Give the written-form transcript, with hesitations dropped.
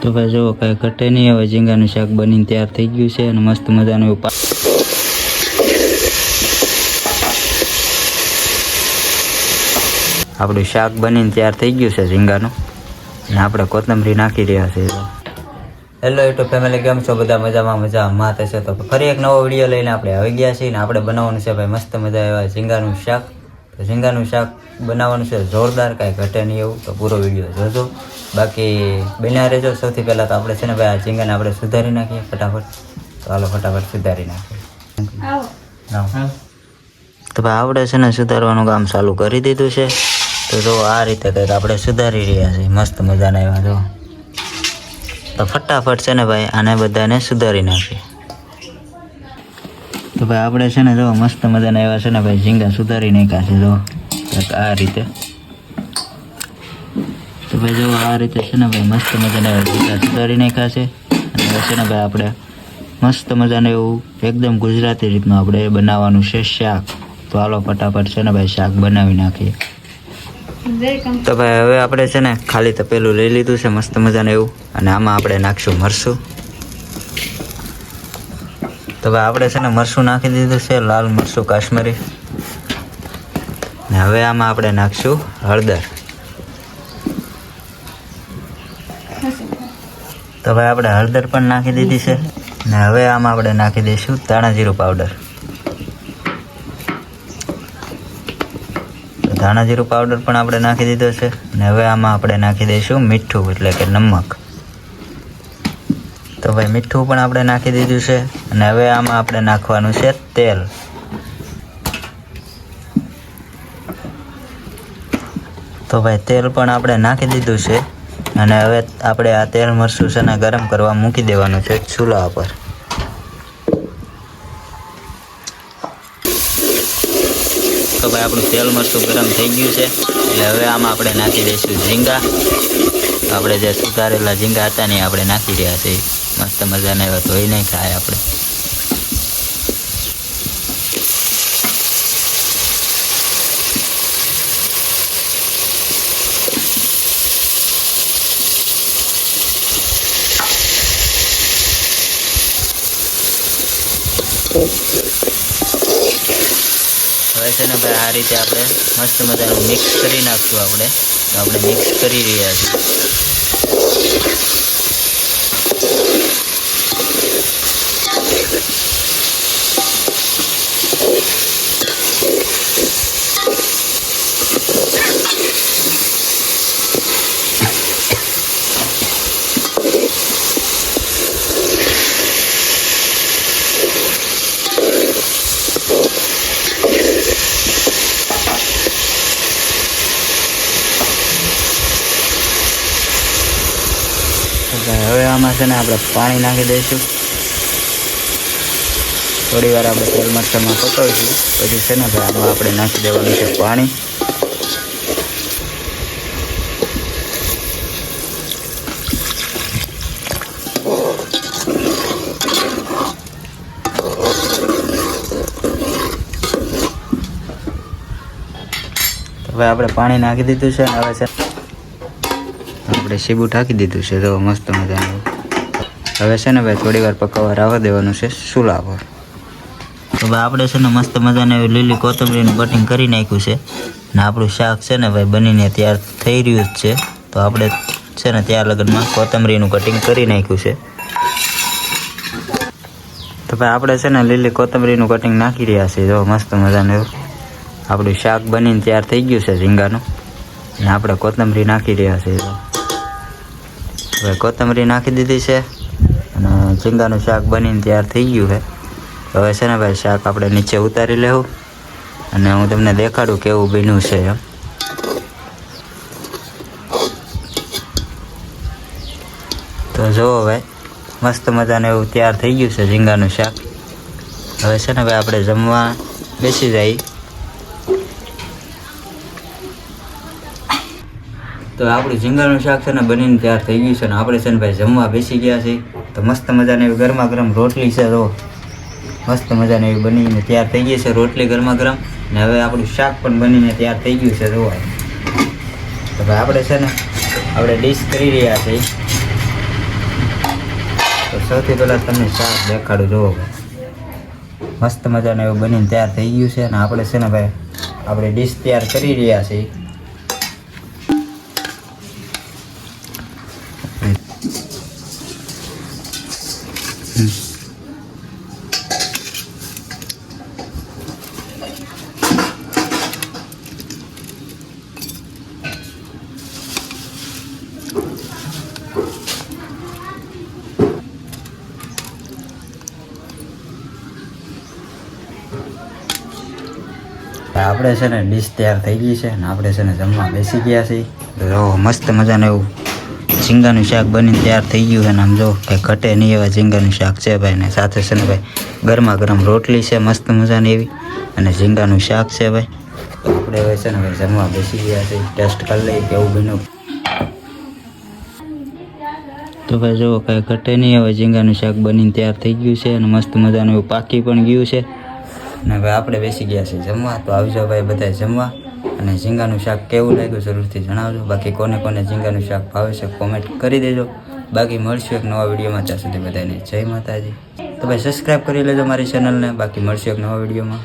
તો ભાઈ જો કાંઈ ઘટે નહીં. હવે ઝીંગાનું શાક બનીને તૈયાર થઈ ગયું છે અને મસ્ત મજાનું એવું આપણું શાક બનીને તૈયાર થઈ ગયું છે ઝીંગાનું, અને આપણે કોથમરી નાખી રહ્યા છે. હેલો યુટ્યુબ ફેમિલી, કેમ છો બધા? મજામાં થશે. તો ફરી એક નવો વિડીયો લઈને આપણે આવી ગયા છીએ ને આપણે બનાવવાનું છે ભાઈ મસ્ત મજા એવા ઝીંગાનું શાક. તો ઝીંગાનું શાક બનાવવાનું છે જોરદાર, કાંઈ ઘટે નહીં એવું. તો પૂરો વિડીયો જોજો, બાકી બન્યા રહેજો. સૌથી પહેલાં તો આપણે છે ને ભાઈ આ ઝીંગાને આપણે સુધારી નાખીએ ફટાફટ. તો હાલો ફટાફટ સુધારી નાખીએ. તો ભાઈ આપણે છે ને સુધારવાનું કામ ચાલુ કરી દીધું છે. તો જો આ રીતે કંઈક આપણે સુધારી રહ્યા છીએ મસ્ત મજાના એવા. જો તો ફટાફટ છે ને ભાઈ આને બધાને સુધારી નાખીએ. તો ભાઈ આપણે છે ને જો મસ્ત મજાના એવા છે ને ભાઈ ઝીંગા સુધારી નાખ્યા છે. જો આ રીતે. તો ભાઈ જો આ રીતે છે ને ભાઈ મસ્ત મજાના એવા ઝીંગા સુધારી નાખ્યા છે. અને હવે છે ને ભાઈ આપણે મસ્ત મજાનું એવું એકદમ ગુજરાતી રીતનું આપણે બનાવવાનું છે શાક. તો હાલો ફટાફટ છે ને ભાઈ શાક બનાવી નાખીએ. તો ભાઈ હવે આપણે છે ને ખાલી તપેલું લઈ લીધું છે મસ્ત મજાનું એવું, અને આમાં આપણે નાખશું મરચું. તો ભાઈ આપણે છે ને મરચું નાખી દીધું છે, લાલ મરચું કાશ્મીરી. ને હવે આમાં આપણે નાખશું હળદર. તો ભાઈ આપણે હળદર પણ નાખી દીધી છે. ને હવે આમાં આપણે નાખી દઈશું ધાણા જીરું પાવડર. ધાણા જીરું પાવડર પણ આપણે નાખી દીધો છે. ને હવે આમાં આપણે નાખી દઈશું મીઠું એટલે કે નમક. તો ભાઈ મીઠું પણ આપણે નાખી દીધું છે. અને હવે આમાં આપણે નાખવાનું છે તેલ. તો ભાઈ તેલ પણ આપણે નાખી દીધું છે. અને હવે આપણે આ તેલ મરચું છે ને ગરમ કરવા મૂકી દેવાનું છે ચૂલા પર. તો ભાઈ આપણું તેલ મરચું ગરમ થઈ ગયું છે, એટલે હવે આમાં આપણે નાખી દઈશું ઝીંગા. આપણે જે સુધારેલા ઝીંગા હતા ને આપણે નાખી રહ્યા છીએ. મસ્ત મજાના એવા ધોઈ નહીં ખાય આપણે. હવે છે ને ભાઈ આ રીતે આપણે મસ્ત મજાનું મિક્સ કરી નાખશું આપણે. તો આપણે મિક્સ કરી રહ્યા છીએ. હવે આમાં છે ને આપણે પાણી નાખી દઈશું. થોડી વાર આપણે તેલ મરચાંમાં પકાવીશું, પછી છે ને ભાઈ આમાં આપણે નાખી દેવાનું છે પાણી. હવે આપણે પાણી નાખી દીધું છે. હવે છે આપણે સીબું ઢાંકી દીધું છે. તો મસ્ત મજાનું હવે છે ને ભાઈ થોડી વાર પકાવવા રાખવા દેવાનું છે ચૂલા પર. તો ભાઈ આપણે છે ને મસ્ત મજાને લીલી કોથમરીનું કટિંગ કરી નાખ્યું છે. ને આપણું શાક છે ને ભાઈ બનીને તૈયાર થઈ રહ્યું જ છે. તો આપણે છે ને ત્યાર લગનમાં કોથમરીનું કટિંગ કરી નાખ્યું છે. તો ભાઈ આપણે છે ને લીલી કોથમરીનું કટિંગ નાખી રહ્યા છીએ. જો મસ્ત મજાનું આપણું શાક બનીને તૈયાર થઈ ગયું છે ઝીંગાનું, અને આપણે કોથમરી નાખી રહ્યા છીએ. હવે કોથમરી નાખી દીધી છે અને ઝીંગાનું શાક બનીને તૈયાર થઈ ગયું છે. હવે છે ને ભાઈ શાક આપણે નીચે ઉતારી લેવું અને હું તમને દેખાડું કેવું બન્યું છે એમ. તો જુઓ ભાઈ મસ્ત મજાનું એવું તૈયાર થઈ ગયું છે ઝીંગાનું શાક. હવે છે ને ભાઈ આપણે જમવા બેસી જઈએ. તો આપણું ઝીંગાનું શાક છે ને બનીને તૈયાર થઈ ગયું છે, ને આપણે છે ને ભાઈ જમવા બેસી ગયા છીએ. તો મસ્ત મજાની એવી ગરમા ગરમ રોટલી છે. તો મસ્ત મજાની એવી બનીને તૈયાર થઈ ગઈ છે રોટલી ગરમા ગરમ. ને હવે આપણું શાક પણ બનીને તૈયાર થઈ ગયું છે. જોવા તો ભાઈ આપણે છે ને આપણે ડીશ કરી રહ્યા છીએ. સૌથી પહેલાં તમને શાક દેખાડું જોવો મસ્ત મજાનું એવું બનીને તૈયાર થઈ ગયું છે અને આપણે છે ને ભાઈ આપણે ડીશ તૈયાર કરી રહ્યા છીએ. આપણે છે ને ડીશ તૈયાર થઈ ગઈ છે અને આપણે છે ને જમવા બેસી ગયા છીએ. તો મસ્ત મજાનું એવું ઝીંગાનું શાક બનીને તૈયાર થઈ ગયું છે અને આમ જો કંઈ ઘટે નહીં એવા ઝીંગાનું શાક છે ભાઈ. ને સાથે છે ને ભાઈ ગરમા ગરમ રોટલી છે મસ્ત મજાની એવી અને ઝીંગાનું શાક છે ભાઈ. તો આપણે હવે છે ને ભાઈ જમવા બેસી ગયા છીએ. ટેસ્ટ કરી લઈએ કેવું બન્યું. તો ભાઈ જો કાંઈ ઘટે નહીં હવે ઝીંગાનું શાક બનીને તૈયાર થઈ ગયું છે અને મસ્ત મજાનું એવું પાકી પણ ગયું છે. અને હવે આપણે બેસી ગયા છીએ જમવા. તો આવજો ભાઈ બધા જમવા અને ઝીંગાનું શાક કેવું લાગ્યું જરૂરથી જણાવજો. બાકી કોને કોને ઝીંગાનું શાક ભાવે છે કોમેન્ટ કરી દેજો. બાકી મળશું એક નવા વિડીયોમાં. ત્યાં સુધી બધાને જય માતાજી. તો ભાઈ સબસ્ક્રાઈબ કરી લેજો મારી ચેનલને. બાકી મળશું એક નવા વિડીયોમાં.